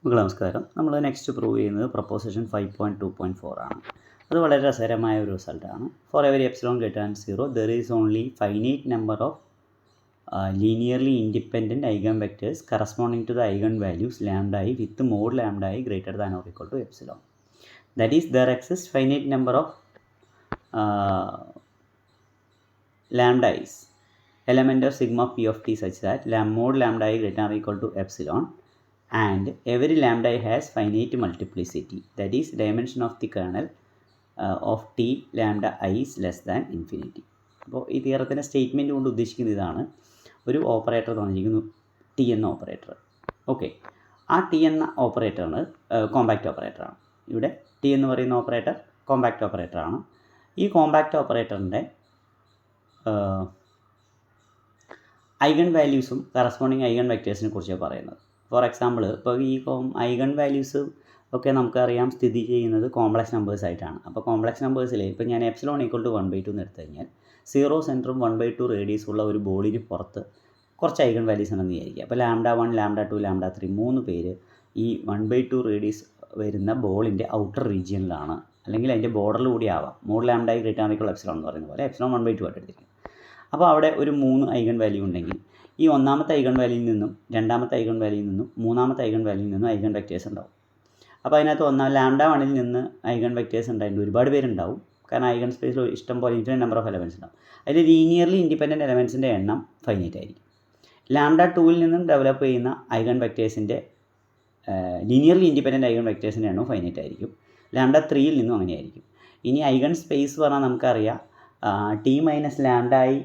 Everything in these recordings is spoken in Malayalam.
മക്കളെ നമസ്കാരം. നമ്മൾ നെക്സ്റ്റ് പ്രൂവ് ചെയ്യുന്നത് പ്രൊപ്പോസിഷൻ 5.2.4 ആണ്. അത് വളരെ രസകരമായ ഒരു റിസൾട്ടാണ്. For every epsilon greater than 0 there is only finite number of linearly independent eigen vectors corresponding to the eigenvalues lambda I with mod lambda I greater than or equal to epsilon. That is there exist finite number of lambda is element of sigma p of t such that mod lambda I greater than or equal to epsilon and every lambda I has finite multiplicity, that is dimension of the kernel of t lambda I is less than infinity. അപ്പോൾ ഈ തിയറത്തിൻ്റെ സ്റ്റേറ്റ്മെൻറ്റ് കൊണ്ട് ഉദ്ദേശിക്കുന്ന ഇതാണ്. ഒരു ഓപ്പറേറ്റർ തന്നിരിക്കുന്നു ടി എന്ന ഓപ്പറേറ്റർ. ഓക്കെ, ആ ടി എന്ന ഓപ്പറേറ്ററാണ് കോമ്പാക്റ്റ് ഓപ്പറേറ്ററാണ്. ഇവിടെ ടി എന്ന് പറയുന്ന ഓപ്പറേറ്റർ കോമ്പാക്റ്റ് ഓപ്പറേറ്ററാണ്. ഈ കോമ്പാക്റ്റ് ഓപ്പറേറ്ററിൻ്റെ ഐഗൺ വാല്യൂസും കറസ്പോണ്ടിങ് ഐഗൺ വെക്റ്റേഴ്സിനെ കുറിച്ചാണ് പറയുന്നത്. ഫോർ എക്സാമ്പിൾ, ഇപ്പോൾ ഈ ഐഗൺ വാല്യൂസ് ഒക്കെ നമുക്കറിയാം സ്ഥിതി ചെയ്യുന്നത് കോംപ്ലക്സ് നമ്പേഴ്സ് ആയിട്ടാണ്. അപ്പോൾ കോംപ്ലക്സ് നമ്പേഴ്സിൽ ഇപ്പോൾ ഞാൻ എപ്സിലോൺ ഈക്വൽ ടു 1/2 എന്ന് എടുത്തു കഴിഞ്ഞാൽ 0 സെൻറ്ററും 1/2 റേഡിയസ് ഉള്ള ഒരു ബോളിന് പുറത്ത് കുറച്ച് ഐഗൺ വാല്യൂസ് ഉണ്ടെന്ന് വിചാരിക്കുക. അപ്പോൾ λ1, λ2, λ3 3 പേര് ഈ 1/2 റേഡിയസ് വരുന്ന ബോളിൻ്റെ ഔട്ടർ റീജിയനിലാണ്, അല്ലെങ്കിൽ അതിൻ്റെ ബോർഡറിൽ കൂടി ആവാം. Mode lambda I greater than or equal epsilon എന്ന് പറയുന്ന പോലെ എപ്സിലോൺ 1/2 ആയിട്ട് എടുത്തിരിക്കും. അപ്പോൾ അവിടെ ഒരു 3 ഐഗൺ വാല്യൂ ഉണ്ടെങ്കിൽ ഈ ഒന്നാമത്തെ ഐഗൺ വാല്യൂയിൽ നിന്നും രണ്ടാമത്തെ ഐഗൺ വാല്യൂയിൽ നിന്നും മൂന്നാമത്തെ ഐഗൺ വാല്യൂയിൽ നിന്നും ഐഗൺ വെക്റ്റേഴ്സ് ഉണ്ടാവും. അപ്പോൾ അതിനകത്ത് λ1 നിന്ന് ഐഗൺ വെക്റ്റേഴ്സ് ഉണ്ടായിട്ട് ഒരുപാട് പേരുണ്ടാവും. കാരണം ഐഗൺ സ്പേസിൽ ഇഷ്ടം പോലെ ഇൻഫിനിറ്റ് നമ്പർ ഓഫ് എലമെൻറ്റ്സ് ഉണ്ടാവും. അതിൽ ലീനിയർലി ഇൻഡിപെൻഡൻറ്റ് എലമെൻറ്റ്സിൻ്റെ എണ്ണം ഫൈനൈറ്റ് ആയിരിക്കും. λ2 നിന്നും ഡെവലപ്പ് ചെയ്യുന്ന ഐഗൺ വെക്റ്റേഴ്സിൻ്റെ ലീനിയർലി ഇൻഡിപെൻഡൻറ്റ് ഐഗൺ വെക്റ്റേഴ്സിൻ്റെ എണ്ണം ഫൈനൈറ്റ് ആയിരിക്കും. λ3 നിന്നും അങ്ങനെയായിരിക്കും. ഇനി ഐഗൺ സ്പേസ് പറഞ്ഞാൽ നമുക്കറിയാം T minus lambda I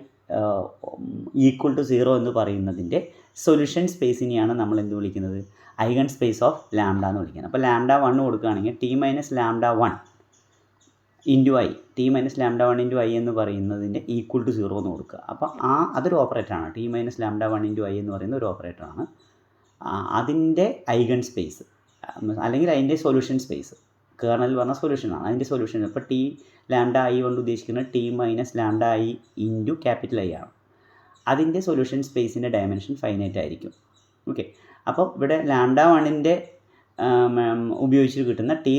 equal to 0 എന്ന് പറയുന്നതിൻ്റെ സൊല്യൂഷൻ സ്പേസിനെയാണ് നമ്മൾ എന്ത് വിളിക്കുന്നത്? ഐഗൺ സ്പേസ് ഓഫ് ലാംഡ എന്ന് വിളിക്കുന്നത്. അപ്പോൾ λ1 കൊടുക്കുകയാണെങ്കിൽ T minus λ1 into I, T minus λ1 into I എന്ന് പറയുന്നതിൻ്റെ ഈക്വൽ ടു 0 എന്ന് കൊടുക്കുക. അപ്പോൾ അതൊരു ഓപ്പറേറ്ററാണ്. ടി മൈനസ് λ1 ഇൻറ്റു I എന്ന് പറയുന്ന ഒരു ഓപ്പറേറ്ററാണ്. അതിൻ്റെ ഐഗൺ സ്പേസ് അല്ലെങ്കിൽ അതിൻ്റെ സൊല്യൂഷൻ സ്പേസ്, കേർണൽ പറഞ്ഞ സൊല്യൂഷനാണ്. അതിൻ്റെ സൊല്യൂഷൻ ഇപ്പോൾ ടി ലാംഡ I കൊണ്ട് ഉദ്ദേശിക്കുന്നത് T minus lambda I into capital I ആണ്. അതിൻ്റെ സൊല്യൂഷൻ സ്പേസിൻ്റെ ഡയമെൻഷൻ ഫൈനൈറ്റ് ആയിരിക്കും. ഓക്കെ, അപ്പോൾ ഇവിടെ λ1ൻ്റെ ഉപയോഗിച്ച് കിട്ടുന്ന ടി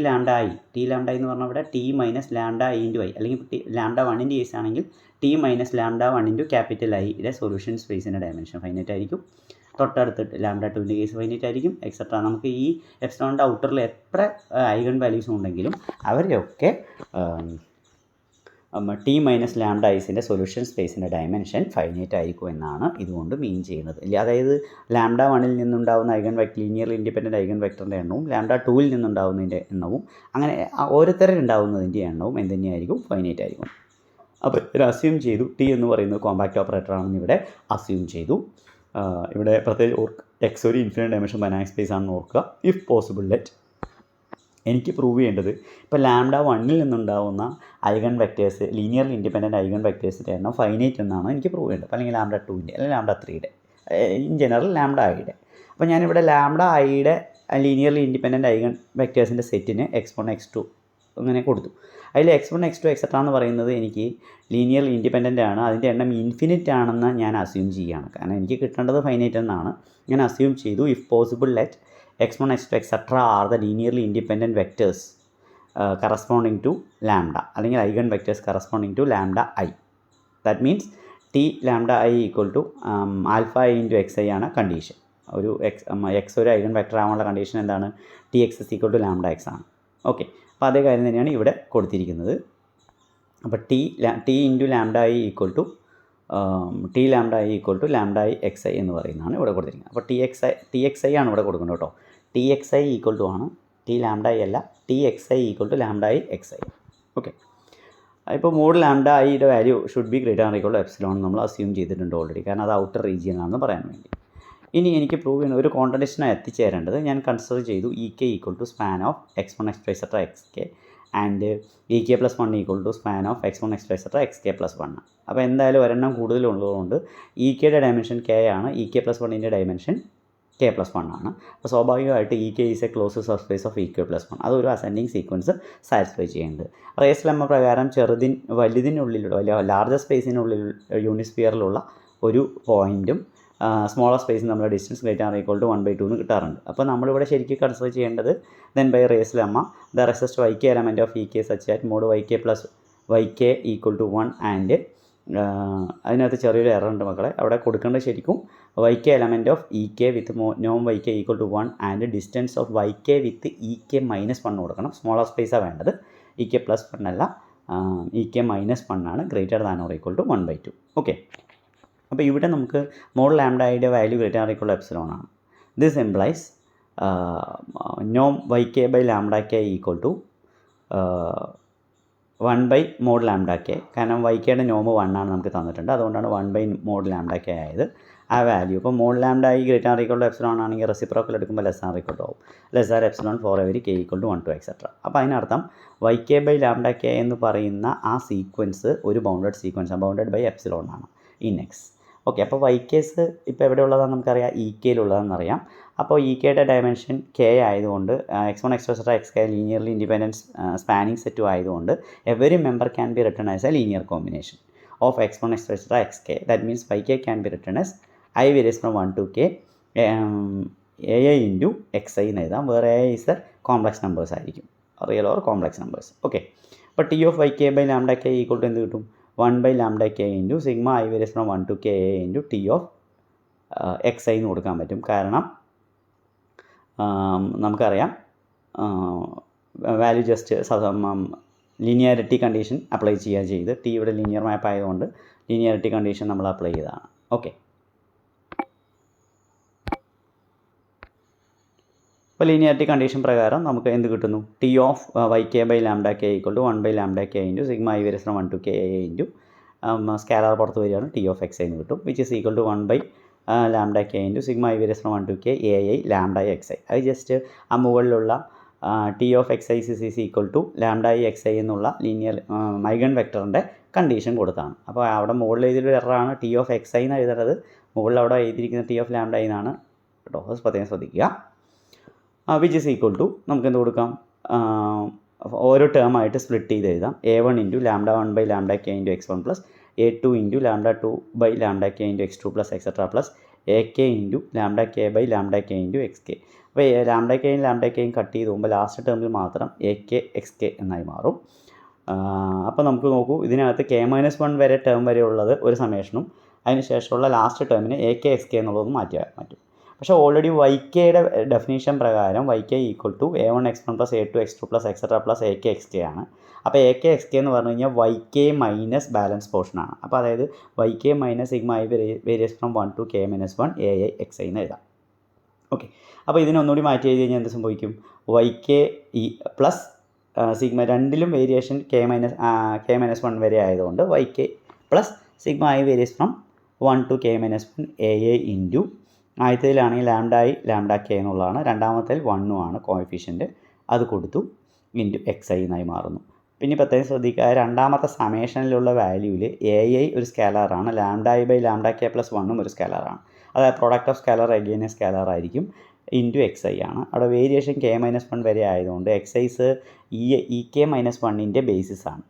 ലാംഡ I എന്ന് പറഞ്ഞാൽ ഇവിടെ T minus lambda I into I, അല്ലെങ്കിൽ λ1ൻ്റെ കേസ് ആണെങ്കിൽ ടി മൈനസ് λ1 ഇൻറ്റു ക്യാപിറ്റൽ Iയുടെ സൊല്യൂഷൻ സ്പേസിൻ്റെ ഡയമെൻഷൻ ഫൈനൈറ്റ് ആയിരിക്കും. തൊട്ടടുത്ത് λ2ൻ്റെ കേസ് ഫൈനൈറ്റ് ആയിരിക്കും, എക്സെട്ര. നമുക്ക് ഈ എപ്സിലോണിൻ്റെ ഔട്ടറിൽ എത്ര ഐഗൺ വാല്യൂസ് ഉണ്ടെങ്കിലും അവരെയൊക്കെ ടി മൈനസ് ലാംഡ Iൻ്റെ സൊല്യൂഷൻ സ്പേസിൻ്റെ ഡയമെൻഷൻ ഫൈനൈറ്റ് ആയിരിക്കും എന്നാണ് ഇതുകൊണ്ട് മീൻ ചെയ്യുന്നത്. അതായത് λ1 നിന്നുണ്ടാകുന്ന eigen vector linearly independent eigen വെക്ടറിൻ്റെ എണ്ണവും λ2 നിന്നുണ്ടാകുന്നതിൻ്റെ എണ്ണവും അങ്ങനെ ഓരോരുത്തരും ഉണ്ടാകുന്നതിൻ്റെ എണ്ണവും എന്തുതന്നെയായിരിക്കും? ഫൈനൈറ്റ് ആയിരിക്കും. അപ്പോൾ ഇത് അസ്യൂം ചെയ്തു. ടി എന്ന് പറയുന്നത് കോമ്പാക്റ്റ് ഓപ്പറേറ്റർ ആണെന്ന് ഇവിടെ അസ്യൂം ചെയ്തു. ഇവിടെ പ്രത്യേകിച്ച് എക്സ് ഒരു ഇൻഫിനിറ്റ് ഡയമെൻഷൻ ബൈനാമിക് സ്പേസ് ആണെന്ന് ഓർക്കുക. ഇഫ് പോസിബിൾ ലെറ്റ് എനിക്ക് പ്രൂവ് ചെയ്യേണ്ടത് ഇപ്പോൾ λ1 നിന്നുണ്ടാവുന്ന eigen vectors linearly independent eigen വെക്റ്റേഴ്സിൻ്റെ എണ്ണം ഫൈനൈറ്റ് എന്നാണ് എനിക്ക് പ്രൂവ് ചെയ്യേണ്ടത്. അല്ലെങ്കിൽ λ2ൻ്റെ അല്ലെങ്കിൽ λ3യുടെ ഇൻ ജനറൽ λ Iയുടെ. അപ്പോൾ ഞാനിവിടെ λ Iയുടെ ലീനിയർലി ഇൻഡിപെൻഡൻറ്റ് ഐഗൺ വെക്റ്റേഴ്സിൻ്റെ സെറ്റിന് x1 x2 അങ്ങനെ കൊടുത്തു. അതിൽ x1 x2 എക്സെട്ര എന്ന് പറയുന്നത് എനിക്ക് ലീനിയർലി ഇൻഡിപെൻഡൻ്റ് ആണ്, അതിൻ്റെ എണ്ണം ഇൻഫിനിറ്റ് ആണെന്ന് ഞാൻ അസ്യൂം ചെയ്യുകയാണ്. കാരണം എനിക്ക് കിട്ടേണ്ടത് ഫൈനൈറ്റ് എന്നാണ് ഞാൻ അസ്യൂം ചെയ്തു. If possible let x1 x2 etcetera are the linearly independent vectors corresponding to lambda, അല്ലെങ്കിൽ eigen vectors corresponding to lambda I. That means T lambda I equal to alpha I into xi ആണ് കണ്ടീഷൻ. ഒരു എക്സ് ഒരു ഐഗൺ വെക്റ്റർ ആവാനുള്ള കണ്ടീഷൻ എന്താണ്? T X is equal to lambda x ആണ്. ഓക്കെ, അപ്പോൾ അതേ കാര്യം തന്നെയാണ് ഇവിടെ കൊടുത്തിരിക്കുന്നത്. അപ്പോൾ T into lambda I equal to T lambda I equal to lambda I xi എന്ന് പറയുന്നതാണ് ഇവിടെ കൊടുത്തിരിക്കുന്നത്. അപ്പോൾ ടി എക്സ് ഐ ആണ് ഇവിടെ കൊടുക്കുന്നത് കേട്ടോ. T X I equal to ആണ്, ടി ലാംഡ I അല്ല, T X I equal to lambda I xi. Okay, ഇപ്പോൾ മോഡ് ലാംഡ Iയുടെ value should be greater than equal to epsilon നമ്മൾ അസ്യൂം ചെയ്തിട്ടുണ്ട് ഓൾറെഡി, കാരണം അത് ഔട്ടർ റീജിയനാണെന്ന് പറയാൻ വേണ്ടി. ഇനി എനിക്ക് പ്രൂവ് ചെയ്യുന്ന ഒരു കോൺട്രഡിക്ഷനാണ് എത്തിച്ചേരേണ്ടത്. ഞാൻ കൺസിഡർ ചെയ്തു EK equal to span of x1 x2 etcetera xk and EK plus 1 equal to span of x1 x2 etcetera xk plus 1. അപ്പോൾ എന്തായാലും ഒരെണ്ണം കൂടുതലുള്ളതുകൊണ്ട് EKയുടെ ഡയമെൻഷൻ k ആണ്, EK പ്ലസ് 1ൻ്റെ ഡയമെൻഷൻ k പ്ലസ് 1 ആണ്. അപ്പോൾ സ്വാഭാവികമായിട്ട് EK is a close subspace of EK plus 1. അതൊരു അസെൻഡിങ് സീക്വൻസ് സാറ്റിസ്ഫൈ ചെയ്യുന്നുണ്ട്. റേസ് ലെമ്മ പ്രകാരം വലുതിനുള്ളിലുള്ള ലാർജർ സ്പേസിനുള്ളിൽ യൂണിസ്ഫിയറിലുള്ള ഒരു പോയിൻറ്റും സ്മോളർ സ്പേസിൽ നമ്മൾ distance greater or equal to 1/2 എന്ന് കിട്ടാറുണ്ട്. അപ്പോൾ നമ്മളിവിടെ ശരിക്കും കൺസിഡർ ചെയ്യേണ്ടത് then by Riesz lemma there exist y k element of e k such that mod y K plus y k equal to 1 and അതിനകത്ത് ചെറിയൊരു എറർ ഉണ്ട് മക്കളെ. അവിടെ കൊടുക്കേണ്ടത് ശരിക്കും y k element of e k with നോം Y k equal to 1 and distance of Y k with e K -1 കൊടുക്കണം. സ്മോളർ സ്പേസാണ് വേണ്ടത്. ഇ കെ +1 അല്ല, ഇ കെ -1 ആണ്, greater than or equal to 1/2. Okay, അപ്പോൾ ഇവിടെ നമുക്ക് മോഡ് ലാംഡയുടെ value greater than or equal to epsilon ആണ്. ദിസ് എംപ്ലൈസ് നോം Y K by lambda K equal to 1/mod lambda K. കാരണം വൈ കെയുടെ നോമ് 1 ആണ് നമുക്ക് തന്നിട്ടുണ്ട്, അതുകൊണ്ടാണ് 1/mod ലാംഡ കെ ആയത്. ആ വാല്യൂ ഇപ്പോൾ മോഡ് ലാംഡ ഈ greater than or equal to epsilon ആണെങ്കിൽ റെസിപ്രോക്കൽ എടുക്കുമ്പോൾ less than or equal to ആവും. Less than epsilon for every K equal to 1 to etcetera. അപ്പോൾ അതിനർത്ഥം Y K by lambda K എന്ന് പറയുന്ന ആ സീക്വൻസ് ഒരു ബൗണ്ടഡ് സീക്വൻസാണ്, ബൗണ്ടഡ് ബൈ എപ്സിലോൺ ആണ് ഇൻ എക്സ്. ഓക്കെ, അപ്പോൾ വൈ കേസ് ഇപ്പോൾ എവിടെ ഉള്ളതാണെന്ന് നമുക്കറിയാം, ഇ കെയിലുള്ളതെന്നറിയാം. അപ്പോൾ ഇ കെയുടെ ഡയമെൻഷൻ കെ ആയതുകൊണ്ട് x1 x2 x k linearly independent spanning സെറ്റും ആയതുകൊണ്ട് every member can be written as a linear combination of x1 x2 x k. That means y k can be written as i varies from 1 to k ai into xi എന്ന് എഴുതാം. വേറെ ai is the complex numbers ആയിരിക്കും, real or complex numbers. Okay, അപ്പോൾ T of Y K by lambda K equal to എന്ത് കിട്ടും? 1/λk into sigma i varies from 1 to k into T of xi എന്ന് കൊടുക്കാൻ പറ്റും. കാരണം നമുക്കറിയാം value just linearity condition apply ചെയ്യുക ചെയ്ത്, ടി ഇവിടെ ലീനിയർ മാപ്പ് ആയതുകൊണ്ട് ലീനിയാരിറ്റി കണ്ടീഷൻ നമ്മൾ അപ്ലൈ ചെയ്തതാണ്. ഓക്കെ, അപ്പോൾ ലീനിയാരിറ്റി കണ്ടീഷൻ പ്രകാരം നമുക്ക് എന്ത് കിട്ടുന്നു? T of Y K by lambda K equal to 1/λk into sigma i varies from 1 to k into scalar പുറത്ത് വരികയാണ് ടി ഓഫ് xi എന്ന് കിട്ടും, which is equal to 1/λk into sigma i varies from 1 to k ai lambda xi. അത് ജസ്റ്റ് ആ മുകളിലുള്ള T of xi is equal to lambda xi എന്നുള്ള ലീനിയർ ഐഗൺ വെക്ടറിൻ്റെ കണ്ടീഷൻ കൊടുത്താണ്. അപ്പോൾ അവിടെ മുകളിൽ എഴുതിയൊരു എററാണ് ടി ഓഫ് xi എന്ന് എഴുതേണ്ടത്, മുകളിൽ അവിടെ എഴുതിയിരിക്കുന്ന ടി ഓഫ് ലാംഡ എന്നാണ് കേട്ടോ, പ്രത്യേകം ശ്രദ്ധിക്കുക. വിച്ച് ഈസ് ഈക്വൽ ടു നമുക്ക് എന്ത് കൊടുക്കാം? ഓരോ ടേം ആയിട്ട് സ്പ്ലിറ്റ് ചെയ്ത് എഴുതാം. a1 into lambda 1/λk into x1 plus a2 into lambda 2/λk into x2 plus etcetera plus ak into lambda k by lambda k into xk. അപ്പോൾ ലാംഡ kയും കട്ട് ചെയ്ത് പോകുമ്പോൾ ലാസ്റ്റ് ടേമിൽ മാത്രം ak xk എന്നായി മാറും. അപ്പോൾ നമുക്ക് നോക്കൂ, ഇതിനകത്ത് k-1 വരെ ടേം വരെ ഉള്ളത് ഒരു സമേഷനും അതിന് ശേഷമുള്ള ലാസ്റ്റ് ടേമിന് ak xk എന്നുള്ളത് മാറ്റും. പക്ഷേ ഓൾറെഡി വൈ കെയുടെ ഡെഫിനേഷൻ പ്രകാരം y k equal to a1 x1 plus a2 x2 plus etcetera plus ak xk ആണ്. അപ്പോൾ ak xk എന്ന് പറഞ്ഞു കഴിഞ്ഞാൽ വൈ കെ മൈനസ് ബാലൻസ് പോർഷനാണ്. അപ്പോൾ അതായത് y k minus sigma i varies from 1 to k-1 ai xi എന്ന് എഴുതാം. ഓക്കെ, അപ്പോൾ ഇതിനൊന്നുകൂടി മാറ്റി എഴുതി കഴിഞ്ഞാൽ എന്ത് സംഭവിക്കും? വൈ കെ പ്ലസ് സിഗ്മ രണ്ടിലും വേരിയേഷൻ k-1 വരെ ആയതുകൊണ്ട് Y K plus sigma i varies from 1 to k-1 ai into ആദ്യത്തിലാണെങ്കിൽ ലാംഡ കെ എന്നുള്ളതാണ്, രണ്ടാമത്തേൽ 1 ആണ് കോഎഫിഷ്യൻറ്റ്, അത് കൊടുത്തു ഇൻറ്റു xi എന്നായി മാറുന്നു. പിന്നെ പ്രത്യേകം ശ്രദ്ധിക്കുക, രണ്ടാമത്തെ സമേഷനിലുള്ള വാല്യൂവിൽ ai ഒരു സ്കാലറാണ്, lambda i by lambda K plus 1 ഒരു സ്കാലറാണ്. അതായത് product of scalar again scalar ആയിരിക്കും, ഇൻറ്റു xi ആണ്. അവിടെ വേരിയേഷൻ k-1 വരെ ആയതുകൊണ്ട് xi ഇ k-1ൻ്റെ ബേസിസ് ആണ്.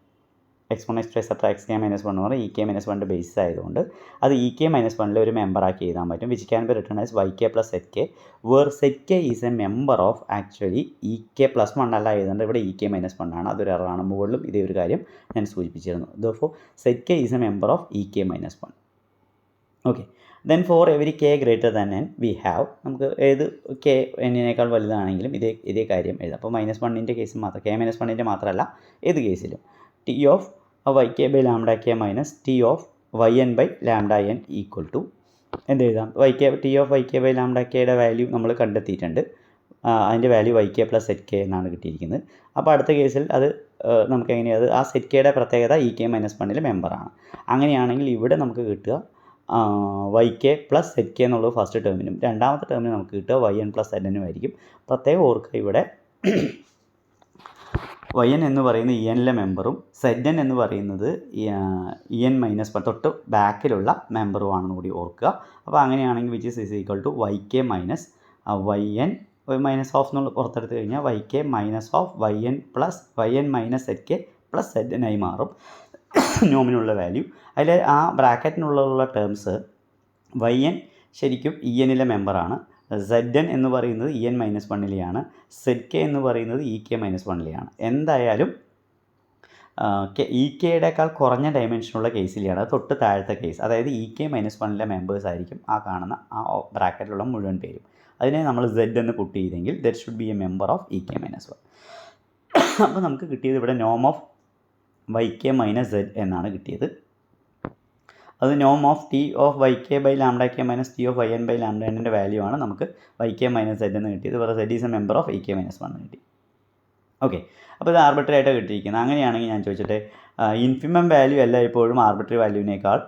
x1 x2 എക്സെട്ര xk - 1 എന്ന് പറഞ്ഞാൽ ഇ k-1ൻ്റെ ബേസിസ് ആയതുകൊണ്ട് അത് ഇ k-1ലെ ഒരു മെമ്പറാക്കി എഴുതാൻ പറ്റും, which can be written as y K plus z k, where z K is a member of actually e k+1 അല്ല എഴുതേണ്ടത്, ഇവിടെ ഇ k-1 ആണ്, അതൊരു എററാണ്. മുകളിലും ഇതേ ഒരു കാര്യം ഞാൻ സൂചിപ്പിച്ചിരുന്നു. Therefore set K is a member of E k-1. Okay, then for every K greater than N we have, നമുക്ക് ഏത് കെ എന്നിനേക്കാൾ വലുതാണെങ്കിലും ഇതേ കാര്യം എഴുതാം. അപ്പോൾ -1ൻ്റെ കേസ് മാത്രം, k-1ൻ്റെ മാത്രമല്ല ഏത് കേസിലും T of Y K by lambda k minus T of y n by lambda n equal to എന്ത് എഴുതാം? T of Y K by lambda കെയുടെ വാല്യൂ നമ്മൾ കണ്ടെത്തിയിട്ടുണ്ട്, അതിൻ്റെ value y K plus z k എന്നാണ് കിട്ടിയിരിക്കുന്നത്. അപ്പോൾ അടുത്ത കേസിൽ അത് നമുക്ക് എങ്ങനെയാണ്, ആ സെറ്റ് കെയുടെ പ്രത്യേകത ഇ k-1ലെ മെമ്പറാണ്. അങ്ങനെയാണെങ്കിൽ ഇവിടെ നമുക്ക് കിട്ടുക y K plus z k എന്നുള്ളത് ഫസ്റ്റ് ടേമിനും, രണ്ടാമത്തെ ടേമിനും നമുക്ക് കിട്ടുക വൈ എൻ പ്ലസ് സെറ്റ് എന്നും ആയിരിക്കും. പ്രത്യേകം ഓർക്കുക, ഇവിടെ വൈ എൻ എന്ന് പറയുന്നത് ഇ എനിലെ മെമ്പറും സെഡ് എൻ എന്ന് പറയുന്നത് ഇ എൻ -1 തൊട്ട് ബാക്കിലുള്ള മെമ്പറുമാണെന്ന് കൂടി ഓർക്കുക. അപ്പോൾ അങ്ങനെയാണെങ്കിൽ which is equal to y k minus y n minus of എന്നുള്ള പുറത്തെടുത്ത് കഴിഞ്ഞാൽ y k minus of y n plus y n minus z k plus z n ആയി മാറും നോമിനുള്ള വാല്യൂ. അതിൽ ആ ബ്രാക്കറ്റിനുള്ള ടേംസ് വൈ എൻ ശരിക്കും ENലെ മെമ്പറാണ്. ZN എന്ന് പറയുന്നത് EN-1ലെയാണ്. ZK എന്ന് പറയുന്നത് EK-1ലെയാണ്. എന്തായാലും EKയുടെക്കാൾ കുറഞ്ഞ ഡയമെൻഷനുള്ള കേസിലെയാണ് തൊട്ട് താഴത്തെ കേസ്. അതായത് EK-1ലെ മെമ്പേഴ്സ് ആയിരിക്കും ആ കാണുന്ന ആ ബ്രാക്കറ്റിലുള്ള മുഴുവൻ പേരും. അതിനെ നമ്മൾ Z എന്ന് പുട്ട് ചെയ്തെങ്കിൽ that should be A member of EK-1. അപ്പോൾ നമുക്ക് കിട്ടിയത് ഇവിടെ നോം ഓഫ് YK-Z എന്നാണ് കിട്ടിയത്. അത് നോം of T of YK/λK minus T of YN/λNൻ്റെ വാല്യൂ ആണ് നമുക്ക് YK-Z എന്ന് കിട്ടിയത്. വേറെ Z is a member of EK-1 കിട്ടി. ഓക്കെ, അപ്പോൾ ഇത് ആർബിട്രറി ആയിട്ട് കിട്ടിയിരിക്കുന്നത്. അങ്ങനെയാണെങ്കിൽ ഞാൻ ചോദിച്ചിട്ട് ഇൻഫിമം വാല്യൂ എല്ലായ്പ്പോഴും ആർബിട്രറി വാല്യൂവിനേക്കാൾ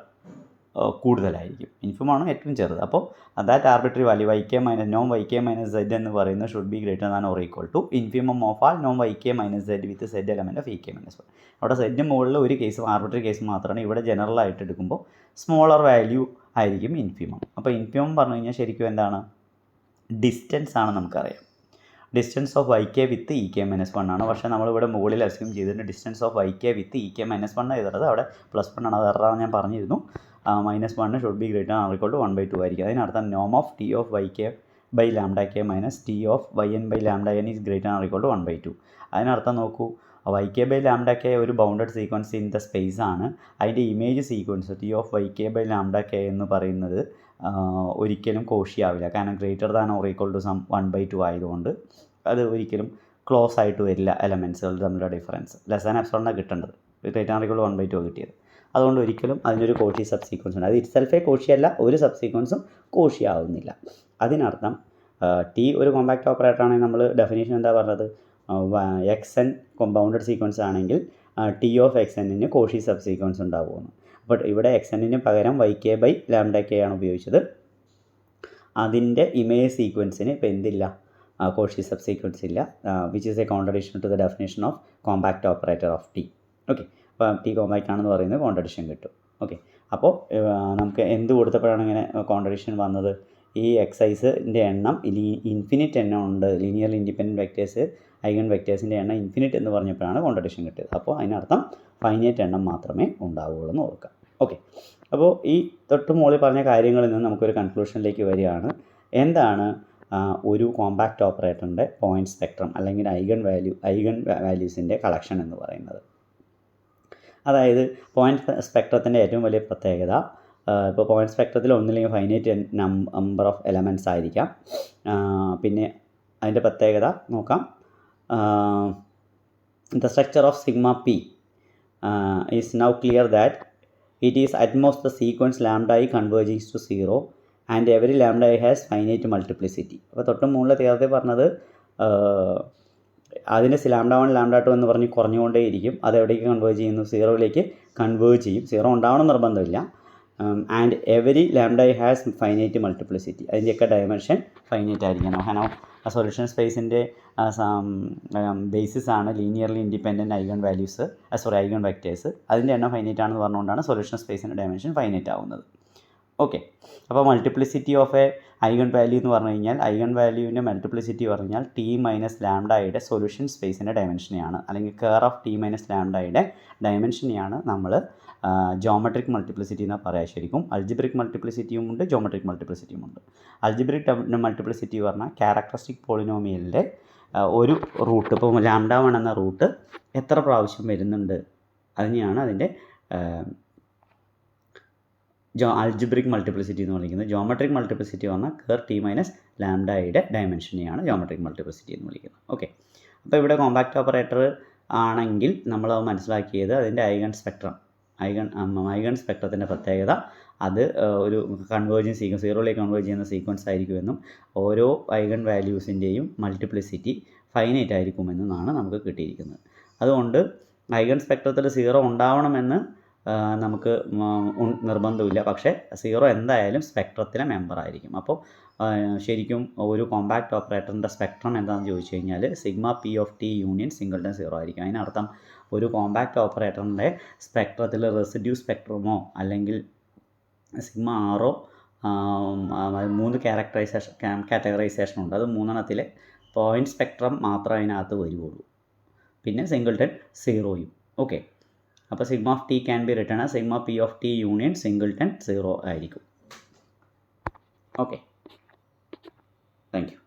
കൂടുതലായിരിക്കും. ഇൻഫിമാണ് ഏറ്റവും ചെറുത്. അപ്പോൾ that arbitrary value Noam YK-Z എന്ന് പറയുന്നത് should be greater than or equal to infimum of all നോം YK-Z with Z element of EK-1. അവിടെ Z മുകളിൽ ഒരു കേസ് ആർബിട്രറി കേസ് മാത്രമാണ്. ഇവിടെ ജനറൽ ആയിട്ട് എടുക്കുമ്പോൾ സ്മോളർ വാല്യൂ ആയിരിക്കും ഇൻഫിമം. അപ്പോൾ ഇൻഫിമം പറഞ്ഞു കഴിഞ്ഞാൽ ശരിക്കും എന്താണ്? ഡിസ്റ്റൻസ് ആണ് നമുക്കറിയാം. Distance of YK with EK-1 ആണ്. പക്ഷേ നമ്മളിവിടെ മുകളിൽ അസ്യൂം ചെയ്തിട്ട് distance of YK with EK-1 എഴുതുന്നത് അവിടെ +1 ആണ്. അത് എററാണ്, ഞാൻ പറഞ്ഞിരുന്നു. -1 should be greater or equal to 1/2 ആയിരിക്കും. അതിനർത്ഥം നോം of T of YK/λK minus T of YN/λN is greater or equal to 1/2. അതിനർത്ഥം നോക്കൂ, YK/λK ഒരു bounded sequence in the space ആണ്. അതിൻ്റെ image sequence T of YK/λK എന്ന് പറയുന്നത് ഒരിക്കലും കോഷി ആവില്ല. കാരണം greater than or equal to 1/2 ആയതുകൊണ്ട് അത് ഒരിക്കലും ക്ലോസ് ആയിട്ട് വരില്ല. എലമെൻറ്റ്സുകൾ തമ്മിലുള്ള ഡിഫറൻസ് ലെസ് ദാൻ എപ്സിലോൺ കിട്ടേണ്ടത്, greater than or equal to 1/2 കിട്ടിയത്. അതുകൊണ്ട് ഒരിക്കലും അതിനൊരു കോഷി സബ് സീക്വൻസ് ഉണ്ട്. അത് ഇറ്റ്സെൽഫേ കോഷിയല്ല, ഒരു സബ് സീക്വൻസും കോഷി ആവുന്നില്ല. അതിനർത്ഥം T ഒരു കോമ്പാക്റ്റ് ഓപ്പറേറ്റർ ആണെങ്കിൽ നമ്മൾ ഡെഫിനേഷൻ എന്താ പറഞ്ഞത്? XN ബൗണ്ടഡ് സീക്വൻസ് ആണെങ്കിൽ T ഓഫ് XNന് കോഷി സബ് സീക്വൻസ് ഉണ്ടാവുമെന്ന്. ബട്ട് ഇവിടെ XNന് പകരം YK/λK ആണ് ഉപയോഗിച്ചത്. അതിൻ്റെ ഇമേജ് സീക്വൻസിന് ഇപ്പോൾ എന്തില്ല? കോഷി സബ് സീക്വൻസ് ഇല്ല, which is a contradiction to the definition of compact operator of T. Okay, അപ്പോൾ T കോമ്പാക്റ്റ് ആണെന്ന് പറയുന്നത് കോൺട്രഡിക്ഷൻ കിട്ടും. ഓക്കെ, അപ്പോൾ നമുക്ക് എന്ത് കൊടുത്തപ്പോഴാണ് ഇങ്ങനെ കോൺട്രഡിക്ഷൻ വന്നത്? ഈ എക്സൈസിൻ്റെ എണ്ണം ഇൻഫിനിറ്റ് എണ്ണം ഉണ്ട്. ലീനിയർ ഇൻഡിപെൻഡൻറ്റ് വെക്റ്റേഴ്സ് ഐഗൺ വെക്റ്റേഴ്സിൻ്റെ എണ്ണം ഇൻഫിനിറ്റ് എന്ന് പറഞ്ഞപ്പോഴാണ് കോൺട്രഡിക്ഷൻ കിട്ടിയത്. അപ്പോൾ അതിനർത്ഥം ഫൈനൈറ്റ് എണ്ണം മാത്രമേ ഉണ്ടാവുകയുള്ളൂ എന്ന് ഓർക്കാം. ഓക്കെ, അപ്പോൾ ഈ തൊട്ട് മുകളിൽ പറഞ്ഞ കാര്യങ്ങളിൽ നിന്ന് നമുക്കൊരു കൺക്ലൂഷനിലേക്ക് വരികയാണ്. എന്താണ് ഒരു കോമ്പാക്റ്റ് ഓപ്പറേറ്ററിൻ്റെ പോയിൻറ്റ് സ്പെക്ട്രം അല്ലെങ്കിൽ ഐഗൺ വാല്യൂസിൻ്റെ കളക്ഷൻ എന്ന് പറയുന്നത്? അതായത് പോയിൻറ്റ് സ്പെക്ട്രത്തിൻ്റെ ഏറ്റവും വലിയ പ്രത്യേകത, ഇപ്പോൾ പോയിൻറ്റ് സ്പെക്ട്രത്തിൽ ഒന്നില്ലെങ്കിൽ ഫൈനൈറ്റ് നമ്പർ ഓഫ് എലമെൻറ്റ്സ് ആയിരിക്കാം. പിന്നെ അതിൻ്റെ പ്രത്യേകത നോക്കാം. The structure of sigma P is now clear that it is at most the sequence λI converging to 0 and every λI has finite multiplicity. അപ്പോൾ തൊട്ട് മുകളിൽ നേരത്തെ പറഞ്ഞത് അതിൻ്റെ λ1 λ2 എന്ന് പറഞ്ഞ് കുറഞ്ഞുകൊണ്ടേയിരിക്കും. അതെവിടേക്ക് കൺവേർജ് ചെയ്യുന്നു? 0ലേക്ക് കൺവേർജ് ചെയ്യും. 0 ഉണ്ടാവണം നിർബന്ധമില്ല. And every λI has finite multiplicity. അതിൻ്റെയൊക്കെ ഡയമെൻഷൻ ഫൈനൈറ്റ് ആയിരിക്കണം. കാരണം സൊല്യൂഷൻ സ്പേസിൻ്റെ ബേസിസ് ആണ് ലീനിയർലി ഇൻഡിപെൻഡൻറ്റ് ഐഗൺ വെക്റ്റേഴ്സ്. അതിൻ്റെ എണ്ണം ഫൈനൈറ്റ് ആണെന്ന് പറഞ്ഞുകൊണ്ടാണ് സൊല്യൂഷൻ സ്പേസിൻ്റെ ഡയമെൻഷൻ ഫൈനൈറ്റ് ആവുന്നത്. ഓക്കെ, അപ്പോൾ multiplicity of A eigen value എന്ന് പറഞ്ഞു കഴിഞ്ഞാൽ ഐഗൺ വാല്യൂവിൻ്റെ മൾട്ടിപ്ലിസിറ്റി പറഞ്ഞു കഴിഞ്ഞാൽ T - λയുടെ സൊല്യൂഷൻ സ്പേസിൻ്റെ ഡയമെൻഷനെയാണ്, അല്ലെങ്കിൽ കെയർ ഓഫ് T - λയുടെ ഡയമെൻഷനെയാണ് നമ്മൾ ജോമെട്രിക് മൾട്ടിപ്ലിസിറ്റി എന്ന് പറയാം. ശരിക്കും അൾജിബ്രിക് മൾട്ടിപ്ലിസിറ്റിയും ഉണ്ട്, ജോമെട്രിക് മൾട്ടിപ്ലിസിറ്റിയും ഉണ്ട്. അൾജിബ്രിക് മൾട്ടിപ്ലിസിറ്റി പറഞ്ഞാൽ ക്യാരക്ടറിസ്റ്റിക് പോളിനോമിയലിൻ്റെ ഒരു റൂട്ട്, ഇപ്പോൾ λ1 എന്ന റൂട്ട് എത്ര പ്രാവശ്യം വരുന്നുണ്ട് അതിനെയാണ് അതിൻ്റെ അൾജിബ്രിക് മൾട്ടിപ്ലിസിറ്റി എന്ന് വിളിക്കുന്നത്. ജോമെട്രിക് മൾട്ടിപ്ലിസിറ്റി പറഞ്ഞാൽ കെയർ T - λയുടെ ഡയമെൻഷനെയാണ് ജോമെട്രിക് മൾട്ടിപ്ലിസിറ്റി എന്ന് വിളിക്കുന്നത്. ഓക്കെ, അപ്പോൾ ഇവിടെ കോമ്പാക്റ്റ് ഓപ്പറേറ്റർ ആണെങ്കിൽ നമ്മൾ മനസ്സിലാക്കിയത് അതിൻ്റെ ഐഗൺ സ്പെക്ട്രത്തിൻ്റെ പ്രത്യേകത അത് ഒരു കൺവേർജിങ് സീക്വൻസ് 0ലേക്ക് കൺവേർജ് ചെയ്യുന്ന സീക്വൻസ് ആയിരിക്കുമെന്നും ഓരോ ഐഗൺ വാല്യൂസിൻ്റെയും മൾട്ടിപ്ലിസിറ്റി ഫൈനൈറ്റ് ആയിരിക്കുമെന്നാണ് നമുക്ക് കിട്ടിയിരിക്കുന്നത്. അതുകൊണ്ട് ഐഗൺ സ്പെക്ട്രത്തിൽ 0 ഉണ്ടാവണമെന്ന് നമുക്ക് നിർബന്ധമില്ല, പക്ഷേ 0 എന്തായാലും സ്പെക്ട്രത്തിലെ മെമ്പർ ആയിരിക്കും. അപ്പോൾ ശരിക്കും ഒരു കോമ്പാക്റ്റ് ഓപ്പറേറ്ററിൻ്റെ സ്പെക്ട്രം എന്താണെന്ന് ചോദിച്ചു കഴിഞ്ഞാൽ sigma P of T union singleton 0 ആയിരിക്കും. അതിനർത്ഥം ഒരു കോമ്പാക്റ്റ് ഓപ്പറേറ്ററിൻ്റെ സ്പെക്ട്രത്തിൽ റെസിഡ്യൂ സ്പെക്ട്രമോ അല്ലെങ്കിൽ സിഗ്മ ആറോ 3 കാറ്റഗറൈസേഷൻ ഉണ്ട്. അത് 3 പോയിൻറ്റ് സ്പെക്ട്രം മാത്രമേ അതിനകത്ത് വരുള്ളൂ. പിന്നെ സിംഗിൾട്ടൺ 0യും. ഓക്കെ, അപ്പോൾ sigma of T can be return sigma P of T union singleton 0 ആയിരിക്കും. Okay, thank you.